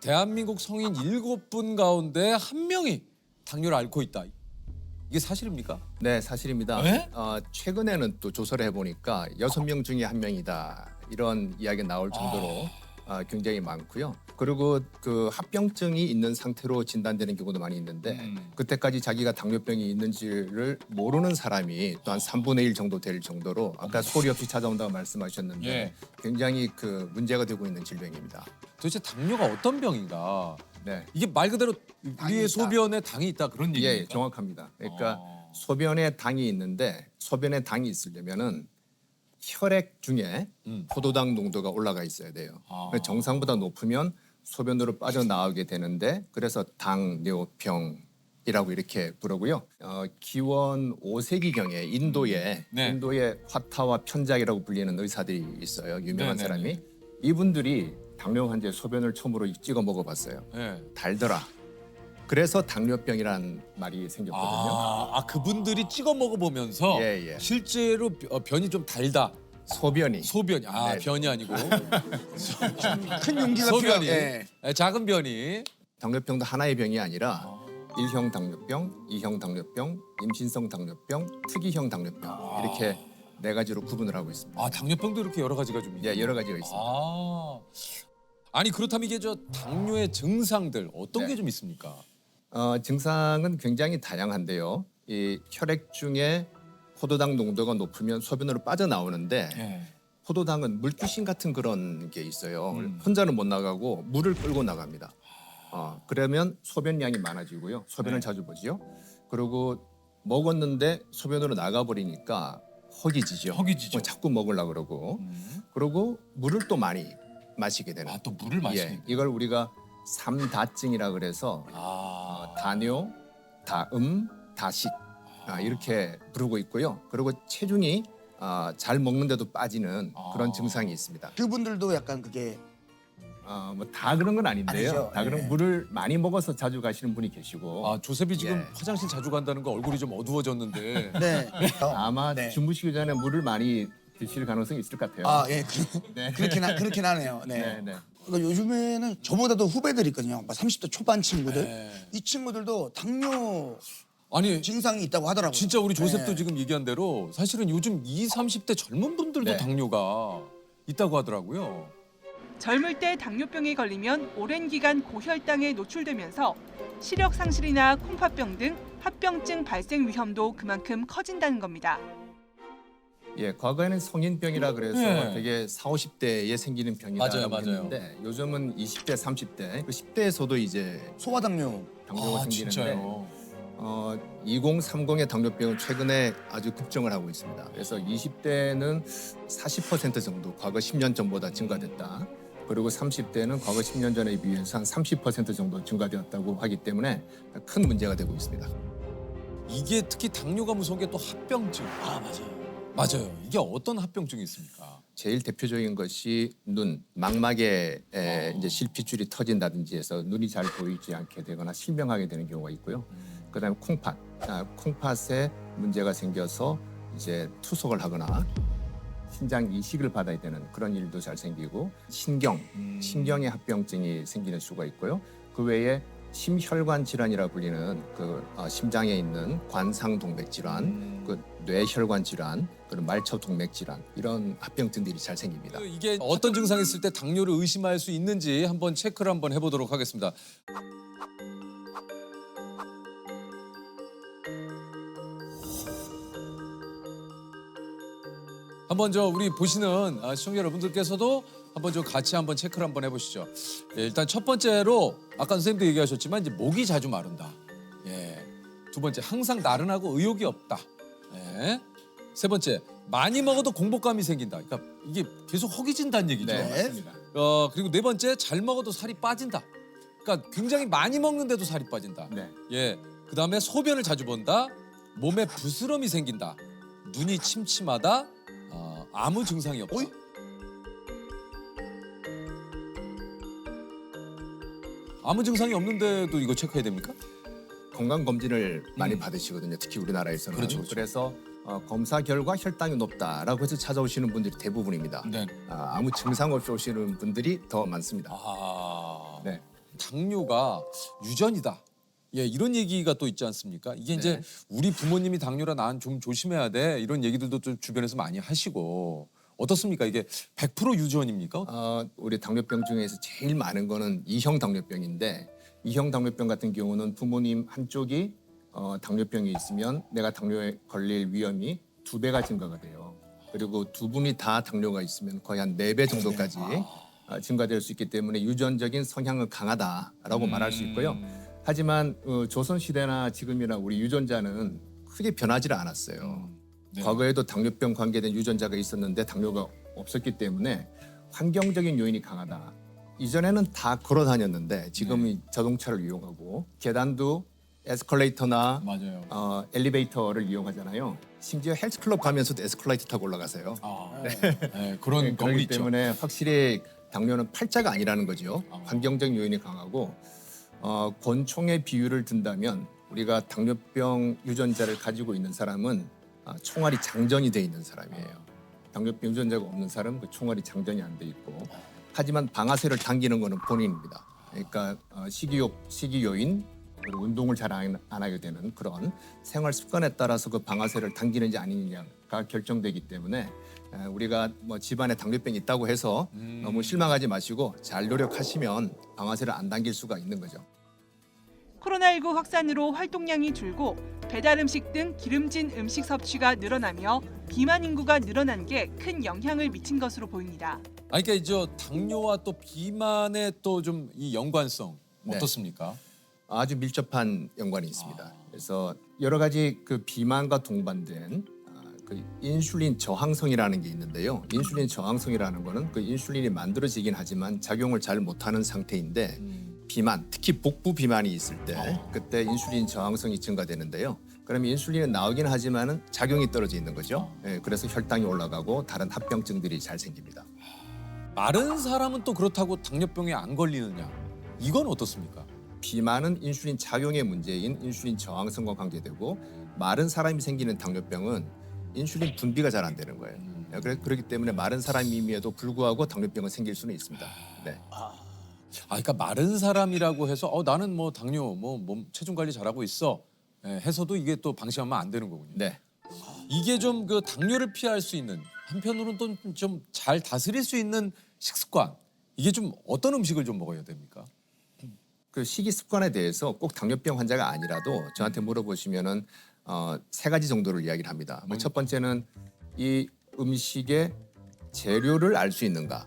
대한민국 성인 7분 가운데 1명이 당뇨를 앓고 있다. 이게 사실입니까? 네, 사실입니다. 네? 최근에는 또 조사를 해보니까 6명 중에 1명이다 이런 이야기가 나올 정도로 굉장히 많고요. 그리고 그 합병증이 있는 상태로 진단되는 경우도 많이 있는데 그때까지 자기가 당뇨병이 있는지를 모르는 사람이 또 한 3분의 1 정도 될 정도로 아까 소리 없이 찾아온다고 말씀하셨는데 예. 굉장히 그 문제가 되고 있는 질병입니다. 도대체 당뇨가 어떤 병인가? 네. 이게 말 그대로 우리의 있다. 소변에 당이 있다 그런 예, 얘기입니까? 정확합니다. 그러니까 소변에 당이 있는데 소변에 당이 있으려면은 혈액 중에 포도당 농도가 올라가 있어야 돼요. 그러니까 정상보다 높으면 소변으로 빠져나오게 되는데 그래서 당뇨병이라고 이렇게 부르고요. 기원 5세기경에 인도에 화타와 편작이라고 불리는 의사들이 있어요. 유명한 네네네. 사람이. 이분들이 당뇨 환자의 소변을 처음으로 찍어 먹어봤어요. 예. 달더라. 그래서 당뇨병이라는 말이 생겼거든요. 그분들이 찍어 먹어보면서 예, 예. 실제로 변이 좀 달다. 소변이. 소변이 네. 변이 아니고 큰 용기가 소변이 필요해. 작은 변이. 당뇨병도 하나의 병이 아니라 1형 당뇨병, 2형 당뇨병, 임신성 당뇨병, 특이형 당뇨병 이렇게 네 가지로 구분을 하고 있습니다. 당뇨병도 이렇게 여러 가지가 좀 있네요. 예, 여러 가지가 있습니다. 아니 그렇다면 이게 저 당뇨의 증상들 어떤 네. 게 좀 있습니까? 증상은 굉장히 다양한데요. 이 혈액 중에 포도당 농도가 높으면 소변으로 빠져나오는데 예. 포도당은 물귀신 같은 그런 게 있어요. 혼자는 못 나가고 물을 끌고 나갑니다. 그러면 소변량이 많아지고요. 소변을 자주 보지요. 그리고 먹었는데 소변으로 나가버리니까 허기지죠. 허기지죠. 자꾸 먹으려고 그러고. 그리고 물을 또 많이 마시게 되는. 또 물을 마시는. 이걸 우리가 삼다증이라 그래서 다뇨, 다음, 다식 이렇게 부르고 있고요. 그리고 체중이 잘 먹는데도 빠지는 그런 증상이 있습니다. 그분들도 약간 그게 뭐 다 그런 건 아닌데요. 아니죠. 다 그런 네. 물을 많이 먹어서 자주 가시는 분이 계시고 조셉이 지금 예. 화장실 자주 간다는 거 얼굴이 좀 어두워졌는데. 네. 아마 네. 주무시기 전에 물을 많이 드실 가능성이 있을 것 같아요. 예. 네. 그렇긴 하네요. 네. 네, 네. 그러니까 요즘에는 저보다도 후배들이 있거든요. 막 30대 초반 친구들. 네. 이 친구들도 당뇨 아니 증상이 있다고 하더라고요. 진짜 우리 조셉도 네. 지금 얘기한 대로 사실은 요즘 20, 30대 젊은 분들도 네. 당뇨가 있다고 하더라고요. 젊을 때 당뇨병에 걸리면 오랜 기간 고혈당에 노출되면서 시력 상실이나 콩팥병 등 합병증 발생 위험도 그만큼 커진다는 겁니다. 예, 과거에는 성인병이라 그래서 네. 되게 40, 50대에 생기는 병이다라고 맞아요. 했는데 요즘은 20대, 30대, 그 10대에서도 이제 소아당뇨. 당뇨가 생기는데 진짜요? 2030의 당뇨병은 최근에 아주 급증을 하고 있습니다. 그래서 20대는 40% 정도 과거 10년 전보다 증가됐다. 그리고 30대는 과거 10년 전에 비해서 한 30% 정도 증가되었다고 하기 때문에 큰 문제가 되고 있습니다. 이게 특히 당뇨가 무서운 게 또 합병증. 맞아요. 이게 어떤 합병증이 있습니까? 제일 대표적인 것이 눈, 망막에 이제 실핏줄이 터진다든지 해서 눈이 잘 보이지 않게 되거나 실명하게 되는 경우가 있고요. 그다음에 콩팥, 콩팥에 문제가 생겨서 이제 투석을 하거나 신장 이식을 받아야 되는 그런 일도 잘 생기고 신경의 합병증이 생기는 수가 있고요. 그 외에 심혈관 질환이라 불리는 그 심장에 있는 관상 동맥 질환, 그 뇌혈관 질환, 그리고 말초 동맥 질환 이런 합병증들이 잘 생깁니다. 이게 어떤 증상이 있을 때 당뇨를 의심할 수 있는지 한번 체크를 한번 해보도록 하겠습니다. 한번 우리 보시는 시청자 여러분들께서도 한번 같이 한번 체크를 한번 해보시죠. 예, 일단 첫 번째로 아까 선생님도 얘기하셨지만 이제 목이 자주 마른다. 예. 두 번째 항상 나른하고 의욕이 없다. 예. 세 번째 많이 먹어도 공복감이 생긴다. 그러니까 이게 계속 허기진다는 얘기죠. 네. 맞습니다. 그리고 네 번째 잘 먹어도 살이 빠진다. 그러니까 굉장히 많이 먹는데도 살이 빠진다. 네. 예. 그다음에 소변을 자주 본다. 몸에 부스럼이 생긴다. 눈이 침침하다. 아무 증상이 없다. 어이? 아무 증상이 없는데도 이거 체크해야 됩니까? 건강 검진을 많이 받으시거든요. 특히 우리나라에서는. 그렇죠, 그렇죠. 그래서 검사 결과 혈당이 높다라고 해서 찾아오시는 분들이 대부분입니다. 네. 아무 증상 없이 오시는 분들이 더 많습니다. 아. 네. 당뇨가 유전이다. 예, 이런 얘기가 또 있지 않습니까? 이게 이제 우리 부모님이 당뇨라 난 좀 조심해야 돼. 이런 얘기들도 좀 주변에서 많이 하시고. 어떻습니까? 이게 100% 유전입니까? 우리 당뇨병 중에서 제일 많은 거는 2형 당뇨병인데 2형 당뇨병 같은 경우는 부모님 한쪽이 당뇨병이 있으면 내가 당뇨에 걸릴 위험이 2배가 증가가 돼요. 그리고 두 분이 다 당뇨가 있으면 거의 한 4배 정도까지 증가될 수 있기 때문에 유전적인 성향은 강하다라고 말할 수 있고요. 하지만 조선시대나 지금이나 우리 유전자는 크게 변하지 않았어요. 네. 과거에도 당뇨병 관계된 유전자가 있었는데 당뇨가 없었기 때문에 환경적인 요인이 강하다. 이전에는 다 걸어 다녔는데 지금은 자동차를 이용하고 계단도 에스컬레이터나 맞아요. 엘리베이터를 이용하잖아요. 심지어 헬스클럽 가면서도 에스컬레이터 타고 올라가세요. 네, 그런 건물 그렇기 있죠. 때문에 확실히 당뇨는 팔자가 아니라는 거죠. 환경적 요인이 강하고 권총의 비율을 든다면 우리가 당뇨병 유전자를 가지고 있는 사람은 총알이 장전이 돼 있는 사람이에요. 당뇨병 유전자가 없는 사람은 그 총알이 장전이 안 돼 있고 하지만 방아쇠를 당기는 거는 본인입니다. 그러니까 식이 요인 그리고 운동을 잘 안 하게 되는 그런 생활 습관에 따라서 그 방아쇠를 당기는지 아니느냐가 결정되기 때문에 우리가 뭐 집안에 당뇨병이 있다고 해서 너무 실망하지 마시고 잘 노력하시면 방아쇠를 안 당길 수가 있는 거죠. 코로나19 확산으로 활동량이 줄고 배달 음식 등 기름진 음식 섭취가 늘어나며 비만 인구가 늘어난 게 큰 영향을 미친 것으로 보입니다. 아니 그러니까 이제 당뇨와 또 비만의 또 좀 이 연관성 네. 어떻습니까? 아주 밀접한 연관이 있습니다. 그래서 여러 가지 그 비만과 동반된 그 인슐린 저항성이라는 게 있는데요. 인슐린 저항성이라는 거는 그 인슐린이 만들어지긴 하지만 작용을 잘 못하는 상태인데 비만, 특히 복부 비만이 있을 때 그때 인슐린 저항성이 증가되는데요. 그러면 인슐린은 나오긴 하지만은 작용이 떨어져 있는 거죠. 예, 그래서 혈당이 올라가고 다른 합병증들이 잘 생깁니다. 마른 사람은 또 그렇다고 당뇨병에 안 걸리느냐? 이건 어떻습니까? 비만은 인슐린 작용의 문제인 인슐린 저항성과 관계되고 마른 사람이 생기는 당뇨병은 인슐린 분비가 잘 안 되는 거예요. 그렇기 때문에 마른 사람임에도 불구하고 당뇨병은 생길 수는 있습니다. 네. 그러니까 마른 사람이라고 해서 나는 뭐 당뇨, 뭐 몸 체중 관리 잘하고 있어 해서도 이게 또 방심하면 안 되는 거군요. 네. 이게 좀 그 당뇨를 피할 수 있는 한편으로는 또 좀 잘 다스릴 수 있는 식습관 이게 좀 어떤 음식을 좀 먹어야 됩니까? 그 식이 습관에 대해서 꼭 당뇨병 환자가 아니라도 저한테 물어보시면은 3가지 정도를 이야기를 합니다. 첫 번째는 이 음식의 재료를 알 수 있는가.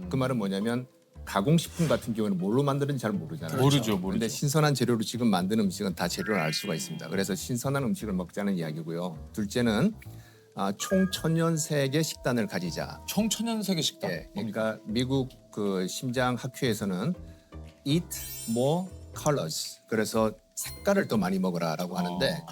그 말은 뭐냐면 가공식품 같은 경우는 뭘로 만드는지 잘 모르잖아요. 모르죠. 그런데 신선한 재료로 지금 만든 음식은 다 재료를 알 수가 있습니다. 그래서 신선한 음식을 먹자는 이야기고요. 둘째는 총천연색의 식단을 가지자. 청천연세계 식단. 예, 그러니까 미국 그 심장학회에서는 eat more colors. 그래서 색깔을 더 많이 먹으라라고 하는데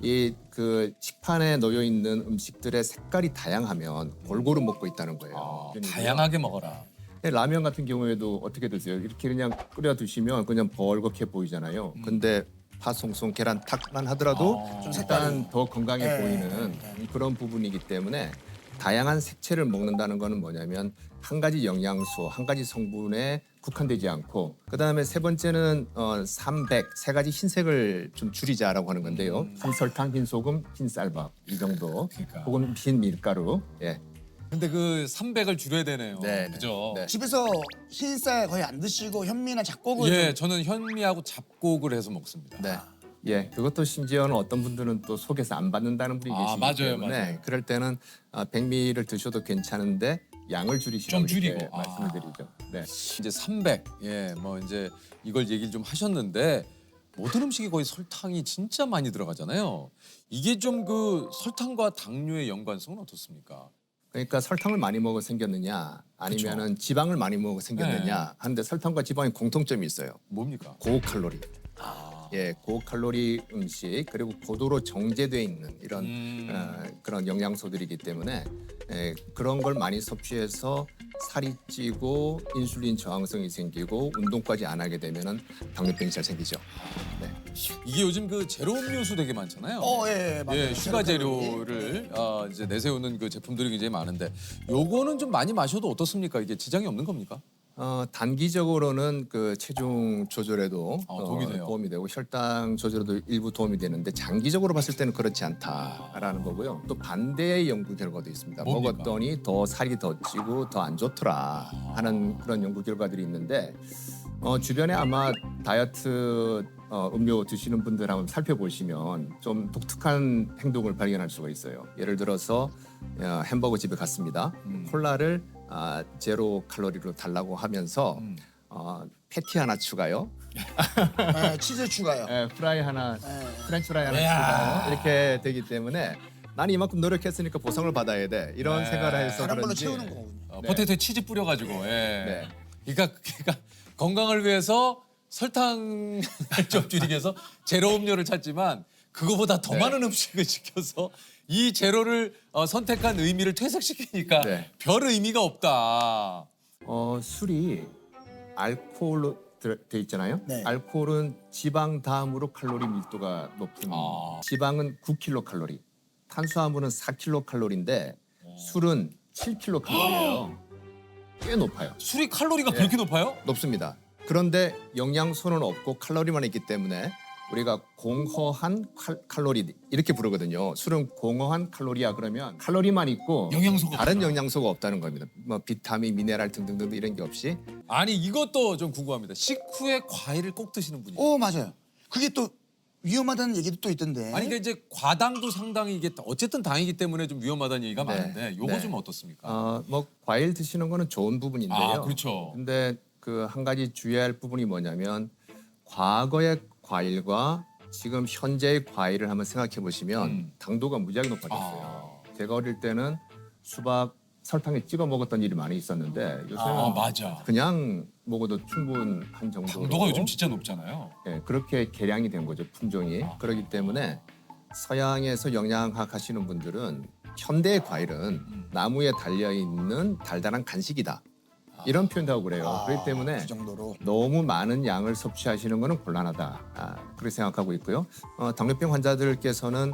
이 그 식판에 놓여 있는 음식들의 색깔이 다양하면 골고루 먹고 있다는 거예요. 다양하게 먹어라. 라면 같은 경우에도 어떻게 드세요? 이렇게 그냥 끓여 드시면 그냥 벌겋게 보이잖아요. 근데 파송송 계란 탁만 하더라도 약간 더 건강해 보이는 그런 부분이기 때문에 다양한 색채를 먹는다는 거는 뭐냐면 한 가지 영양소, 한 가지 성분에 국한되지 않고 그다음에 세 번째는 삼백, 3가지 흰색을 좀 줄이자라고 하는 건데요. 흰 설탕, 흰 소금, 흰 쌀밥 이 정도. 그러니까. 혹은 흰 밀가루. 예. 근데 그 300을 줄여야 되네요. 네, 그죠? 네. 집에서 흰쌀 거의 안 드시고 현미나 잡곡을 예, 저는 현미하고 잡곡을 해서 먹습니다. 네. 예, 그것도 심지어는 어떤 분들은 또 속에서 안 받는다는 분이 계시기 맞아요, 때문에 맞아요. 그럴 때는 백미를 드셔도 괜찮은데 양을 줄이시라고 좀 이렇게 줄이고. 말씀을 드리죠. 네. 이제 300. 예, 뭐 이제 이걸 얘기를 좀 하셨는데 모든 음식에 거의 설탕이 진짜 많이 들어가잖아요. 이게 좀 그 설탕과 당뇨의 연관성은 어떻습니까? 그러니까 설탕을 많이 먹어 생겼느냐 아니면은 지방을 많이 먹어 생겼느냐 하는데 설탕과 지방의 공통점이 있어요. 뭡니까? 고칼로리. 예, 고칼로리 음식 그리고 고도로 정제돼 있는 이런 그런 영양소들이기 때문에 그런 걸 많이 섭취해서 살이 찌고 인슐린 저항성이 생기고 운동까지 안 하게 되면은 당뇨병이 잘 생기죠. 네. 이게 요즘 그 제로 음료수 되게 많잖아요. 예, 맞아요. 예, 슈가 재료를 이제 내세우는 그 제품들이 굉장히 많은데 요거는 좀 많이 마셔도 어떻습니까? 이게 지장이 없는 겁니까? 단기적으로는 그 체중 조절에도 도움이 돼요. 도움이 되고 혈당 조절에도 일부 도움이 되는데 장기적으로 봤을 때는 그렇지 않다라는 거고요. 또 반대의 연구 결과도 있습니다. 뭡니까? 먹었더니 더 살이 더 찌고 더 안 좋더라 하는 그런 연구 결과들이 있는데 주변에 아마 다이어트 음료 드시는 분들 한번 살펴보시면 좀 독특한 행동을 발견할 수가 있어요. 예를 들어서 햄버거 집에 갔습니다. 콜라를 제로 칼로리로 달라고 하면서 패티 하나 추가요. 네, 치즈 추가요. 프라이 하나, 네. 프렌치 프라이 하나 이야. 추가요. 이렇게 되기 때문에 나는 이만큼 노력했으니까 보상을 받아야 돼. 이런 네. 생각을 해서 다른 걸로 그런지 채우는 거군요. 네. 포테이토에 치즈 뿌려가지고. 예. 네. 그러니까 건강을 위해서 설탕을 좀 줄이기 위해서 제로 음료를 찾지만 그거보다 더 네. 많은 음식을 시켜서 이 제로를 선택한 의미를 퇴색시키니까 네. 별 의미가 없다. 술이 알코올로 돼 있잖아요. 네. 알코올은 지방 다음으로 칼로리 밀도가 높은 지방은 9kcal, 탄수화물은 4kcal인데 술은 7kcal예요. 꽤 높아요. 술이 칼로리가 네. 그렇게 높아요? 높습니다. 그런데 영양소는 없고 칼로리만 있기 때문에 우리가 공허한 칼로리 이렇게 부르거든요. 술은 공허한 칼로리야 그러면 칼로리만 있고 영양소가 다른 없구나. 영양소가 없다는 겁니다. 뭐 비타민, 미네랄 등등등 이런 게 없이 아니 이것도 좀 궁금합니다. 식후에 과일을 꼭 드시는 분이. 맞아요. 그게 또 위험하다는 얘기도 또 있던데. 아니 그러니까 이제 과당도 상당히 이게 어쨌든 당이기 때문에 좀 위험하다는 얘기가 네. 많은데 요거 네. 좀 어떻습니까? 뭐 과일 드시는 거는 좋은 부분인데요. 아, 그렇죠. 근데 그 한 가지 주의할 부분이 뭐냐면 과거의 과일과 지금 현재의 과일을 한번 생각해 보시면 당도가 무지하게 높아졌어요. 제가 어릴 때는 수박 설탕에 찍어 먹었던 일이 많이 있었는데 요새는 맞아. 그냥 먹어도 충분한 정도로 당도가 요즘 진짜 높잖아요. 예, 그렇게 개량이 된 거죠 품종이. 그렇기 때문에 서양에서 영양학 하시는 분들은 현대의 과일은 나무에 달려 있는 달달한 간식이다 이런 표현도 하고 그래요. 그렇기 때문에 그 정도로. 너무 많은 양을 섭취하시는 것은 곤란하다 그렇게 생각하고 있고요. 당뇨병 환자들께서는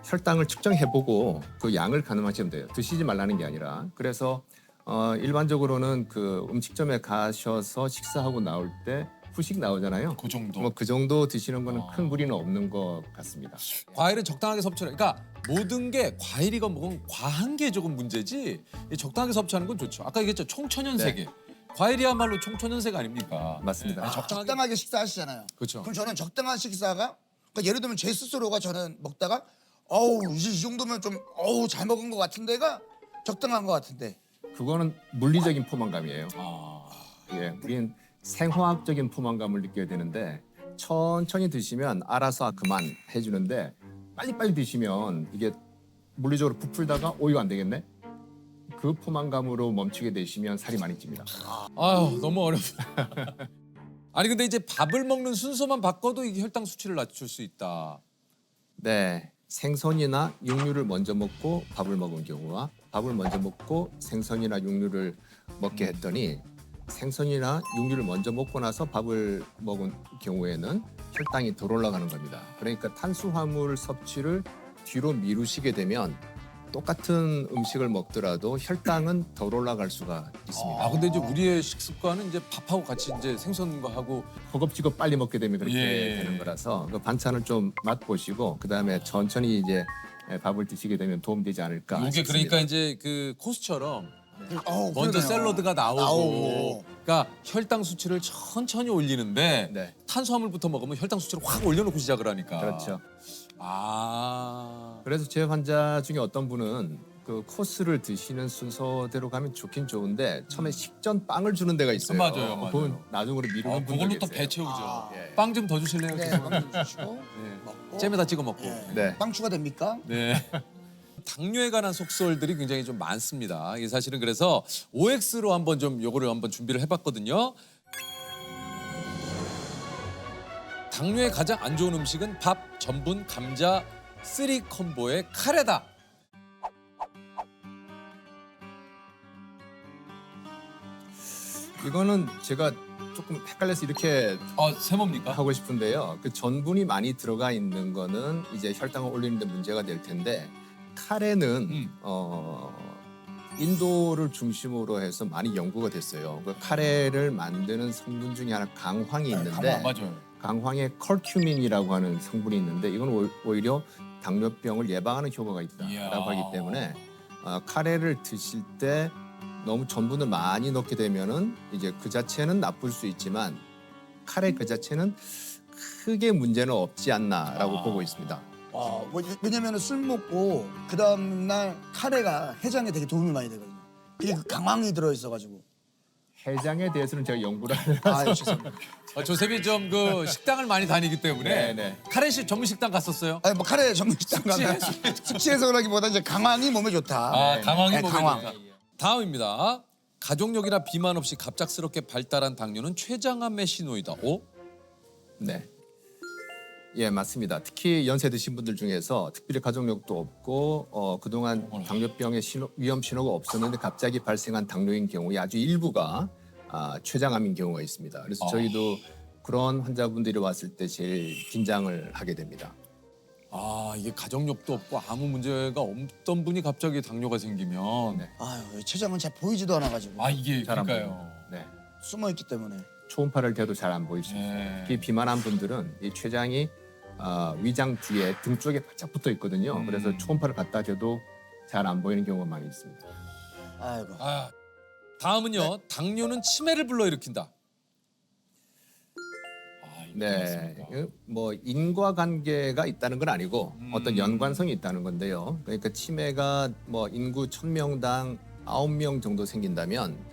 혈당을 측정해보고 그 양을 가늠하시면 돼요. 드시지 말라는 게 아니라. 그래서 일반적으로는 그 음식점에 가셔서 식사하고 나올 때 후식 나오잖아요. 그 정도. 뭐 그 정도 드시는 거는 큰 무리는 없는 것 같습니다. 과일은 적당하게 섭취를. 그러니까 모든 게 과일이건 뭐건 과한 게 조금 문제지. 이 적당하게 섭취하는 건 좋죠. 아까 얘기했죠. 총천연세계. 과일이야말로 총천연세가 아닙니까? 맞습니다. 네, 적당하게 식사하시잖아요. 그렇죠. 그럼 저는 적당한 식사가 그러니까 예를 들면 제 스스로가 저는 먹다가 이제 이 정도면 좀 잘 먹은 것 같은데가 적당한 것 같은데. 그거는 물리적인 포만감이에요. 아, 예, 우리는 생화학적인 포만감을 느껴야 되는데 천천히 드시면 알아서 그만 해주는데 빨리빨리 드시면 이게 물리적으로 부풀다가 이거 안 되겠네? 그 포만감으로 멈추게 되시면 살이 많이 찝니다. 아유 너무 어렵다. 아니 근데 이제 밥을 먹는 순서만 바꿔도 이게 혈당 수치를 낮출 수 있다. 네, 생선이나 육류를 먼저 먹고 밥을 먹은 경우와 밥을 먼저 먹고 생선이나 육류를 먹게 했더니 생선이나 육류를 먼저 먹고 나서 밥을 먹은 경우에는 혈당이 덜 올라가는 겁니다. 그러니까 탄수화물 섭취를 뒤로 미루시게 되면 똑같은 음식을 먹더라도 혈당은 덜 올라갈 수가 있습니다. 아 근데 이제 우리의 식습관은 이제 밥하고 같이 이제 생선과 하고 허겁지겁 빨리 먹게 되면 그렇게 예. 되는 거라서 그 반찬을 좀 맛보시고 그다음에 천천히 이제 밥을 드시게 되면 도움되지 않을까 이게 싶습니다. 그러니까 이제 그 코스처럼 그러네요. 먼저 샐러드가 나오고 나오고. 그러니까 혈당 수치를 천천히 올리는데 네. 탄수화물부터 먹으면 혈당 수치를 확 올려놓고 시작을 하니까 그렇죠. 아 그래서 제 환자 중에 어떤 분은 그 코스를 드시는 순서대로 가면 좋긴 좋은데 처음에 식전 빵을 주는 데가 있어요. 맞아요, 맞아요. 그건 나중으로 미루는 분들 그걸로 또 계세요. 배 채우죠. 아. 예. 빵 좀 더 주실래요? 네, 죄송합니다. 빵 주시고 네. 먹고. 잼에다 찍어 먹고. 예. 네. 빵 추가됩니까? 네. 당뇨에 관한 속설들이 굉장히 좀 많습니다. 이게 사실은 그래서 OX로 한번 좀 요거를 한번 준비를 해봤거든요. 당뇨에 가장 안 좋은 음식은 밥, 전분, 감자, 쓰리 콤보의 카레다. 이거는 제가 조금 헷갈려서 이렇게 세모입니까? 하고 싶은데요. 그 전분이 많이 들어가 있는 거는 이제 혈당을 올리는 데 문제가 될 텐데 카레는 인도를 중심으로 해서 많이 연구가 됐어요. 그 카레를 만드는 성분 중에 하나 강황이 있는데 맞아요. 강황에 컬큐민이라고 하는 성분이 있는데 이건 오히려 당뇨병을 예방하는 효과가 이야. 있다라고 하기 때문에 카레를 드실 때 너무 전분을 많이 넣게 되면은 이제 그 자체는 나쁠 수 있지만 카레 그 자체는 크게 문제는 없지 않나라고 보고 있습니다. 왜냐면 술 먹고 그 다음날 카레가 해장에 되게 도움이 많이 되거든요. 이게 그 강황이 들어있어가지고. 해장에 대해서는 제가 연구를 하는 아, 죄송합니다. 조셉이 좀 그 식당을 많이 다니기 때문에 네. 카레식 전문 식당 갔었어요? 아니 뭐 카레 전문 식당 가면 숙취해소라기보다 이제 강황이 몸에 좋다. 아, 강황이 네, 몸에 강황. 좋다. 다음입니다. 가족력이나 비만 없이 갑작스럽게 발달한 당뇨는 췌장암의 신호이다. 오? 네. 예, 맞습니다. 특히 연세 드신 분들 중에서 특별히 가족력도 없고 그동안 당뇨병의 위험 신호가 없었는데 갑자기 발생한 당뇨인 경우에 아주 일부가 췌장암인 경우가 있습니다. 그래서 저희도 그런 환자분들이 왔을 때 제일 긴장을 하게 됩니다. 아, 이게 가족력도 없고 아무 문제가 없던 분이 갑자기 당뇨가 생기면 네. 아유, 췌장은 잘 보이지도 않아가지고 아, 이게 잘 안 그러니까요. 보여요. 네. 숨어있기 때문에. 초음파를 대도 잘 안 보이시죠. 네. 특히 비만한 분들은 이 췌장이 위장 뒤에 등 쪽에 바짝 붙어 있거든요. 그래서 초음파를 갖다 대도 잘 안 보이는 경우가 많이 있습니다. 아이고. 아, 다음은요. 당뇨는 치매를 불러일으킨다. 아, 이거 네, 맞습니까? 뭐 인과관계가 있다는 건 아니고 어떤 연관성이 있다는 건데요. 그러니까 치매가 뭐 인구 1000명당 9명 정도 생긴다면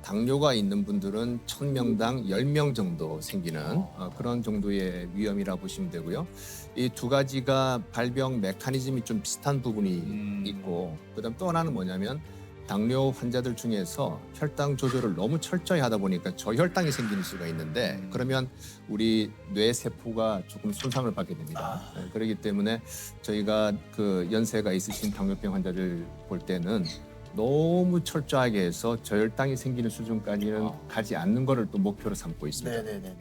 당뇨가 있는 분들은 1000명당 10명 정도 생기는 그런 정도의 위험이라고 보시면 되고요. 이 두 가지가 발병 메커니즘이 좀 비슷한 부분이 있고 그다음 또 하나는 뭐냐면 당뇨 환자들 중에서 혈당 조절을 너무 철저히 하다 보니까 저혈당이 생길 수가 있는데 그러면 우리 뇌 세포가 조금 손상을 받게 됩니다. 네, 그렇기 때문에 저희가 그 연세가 있으신 당뇨병 환자들 볼 때는 너무 철저하게 해서 저혈당이 생기는 수준까지는 가지 않는 거를 또 목표로 삼고 있습니다. 네네네.